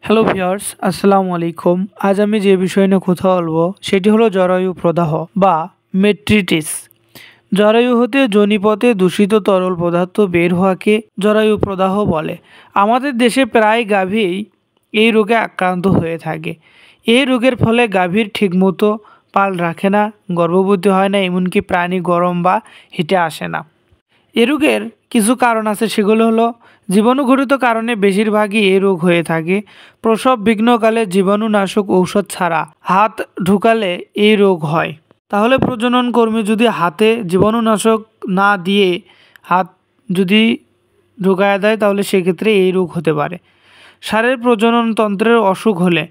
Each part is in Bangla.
হ্যালো ভিউয়ার্স, আসসালামু আলাইকুম। আজ আমি যে বিষয় নিয়ে কথা বলবো সেটি হলো জরায়ু প্রদাহ বা মেট্রিটিস। জরায়ু হতে যোনিপথে দূষিত তরল পদার্থ বের হওয়াকে জরায়ু প্রদাহ বলে। আমাদের দেশে প্রায় গাভী এই রোগে আক্রান্ত হয়ে থাকে। এই রোগের ফলে গাভীর ঠিকমতো পাল রাখে না, গর্ভবতী হয় না, এমনকি প্রাণী গরম বা হিটে আসে না। এ রোগের কিছু কারণ আছে, সেগুলো হলো জীবাণুঘটিত কারণে বেশিরভাগই এই রোগ হয়ে থাকে। প্রসব বিঘ্নকালে জীবাণুনাশক ঔষধ ছাড়া হাত ঢুকালে এই রোগ হয়। তাহলে প্রজনন কর্মী যদি হাতে জীবাণুনাশক না দিয়ে হাত যদি ঢুকায় দেয় তাহলে সেক্ষেত্রে এই রোগ হতে পারে। ষাঁড়ের প্রজননতন্ত্রের অসুখ হলে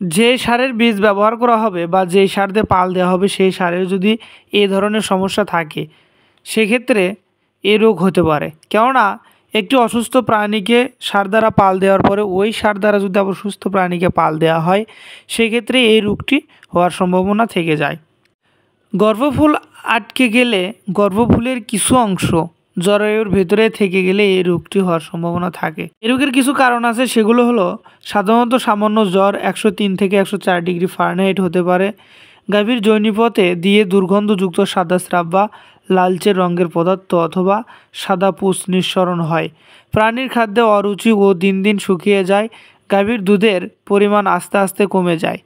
যে ষাঁড়ের বীজ ব্যবহার করা হবে বা যেই ষাঁড় দিয়ে পাল দেওয়া হবে সেই ষাঁড়ের যদি এই ধরনের সমস্যা থাকে সেক্ষেত্রে এই রোগ হতে পারে। কেননা একটি অসুস্থ প্রাণীকে ষাঁড় দ্বারা পাল দেওয়ার পরে ওই ষাঁড় দ্বারা যদি আবার সুস্থ প্রাণীকে পাল দেওয়া হয় সেক্ষেত্রে এই রোগটি হওয়ার সম্ভাবনা থেকে যায়। গর্ভফুল আটকে গেলে গর্ভফুলের কিছু অংশ জরায়ুর ভেতরে থেকে গেলে এই রোগটি হওয়ার সম্ভাবনা থাকে। এই রোগের কিছু কারণ আছে, সেগুলো হলো সাধারণত সামান্য জ্বর 103 থেকে 104 ডিগ্রি ফারেনহাইট হতে পারে। গাভীর যোনিপথে দিয়ে দুর্গন্ধযুক্ত সাদা স্রাব বা লালচে রঙের পদার্থ অথবা সাদা পুষ নিঃসরণ হয়। প্রাণীর খাদ্যে অরুচি ও দিন দিন শুকিয়ে যায়। গাভীর দুধের পরিমাণ আস্তে আস্তে কমে যায়।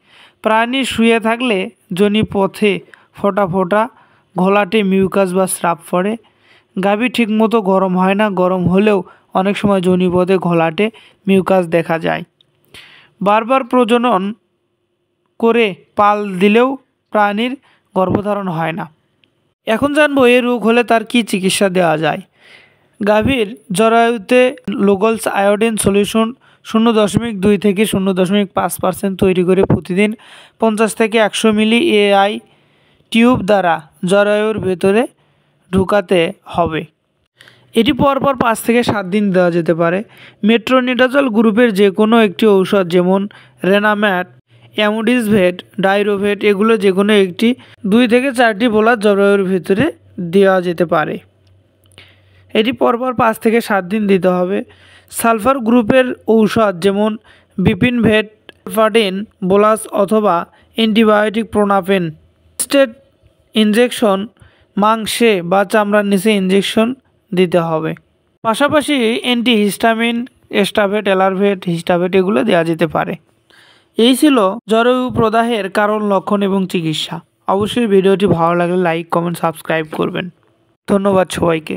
প্রাণী শুয়ে থাকলে যোনিপথে ফোঁটা ফোঁটা ঘোলাটে মিউকাস বা স্রাব পড়ে। গাভী ঠিকমতো গরম হয় না, গরম হলেও অনেক সময় যোনিপথে ঘোলাটে মিউকাস দেখা যায়। বারবার প্রজনন করে পাল দিলেও প্রাণীর গর্ভধারণ হয় না। এখন জানবো এই রোগ হলে তার কি চিকিৎসা দেওয়া যায়। গাভীর জরায়ুতে লোগলস আয়োডিন সলিউশন 0.2 থেকে 0.5% তৈরি করে প্রতিদিন 50 থেকে 100 মিলি এআই টিউব দ্বারা জরায়ুর ভেতরে ঢুকাতে হবে। এটি পরপর 5 থেকে 7 দিন দেওয়া যেতে পারে। মেট্রোনিডাজল গ্রুপের যে কোনো একটি ঔষধ যেমন রেনাম্যাট, অ্যামোডিসভেট, ডাইরোভেট এগুলো যে কোনো একটি 2 থেকে 4টি বোলার জরায়ুর ভিতরে দেওয়া যেতে পারে। এটি পরপর 5 থেকে 7 দিন দিতে হবে। সালফার গ্রুপের ঔষধ যেমন বিপিনভেট, ফাডিন বোলাস অথবা অ্যান্টিবায়োটিক প্রোনাফেন স্টেট ইনজেকশন মাংসে বা চামড়ার নিচে ইনজেকশন দিতে হবে। পাশাপাশি অ্যান্টিহিস্টামিন, এস্টাভেট, এলারভেট, হিস্টাভেট এগুলো দেওয়া যেতে পারে। এই ছিল জরায়ু প্রদাহের কারণ, লক্ষণ এবং চিকিৎসা। অবশ্যই ভিডিওটি ভালো লাগলে লাইক, কমেন্ট, সাবস্ক্রাইব করবেন। ধন্যবাদ সবাইকে।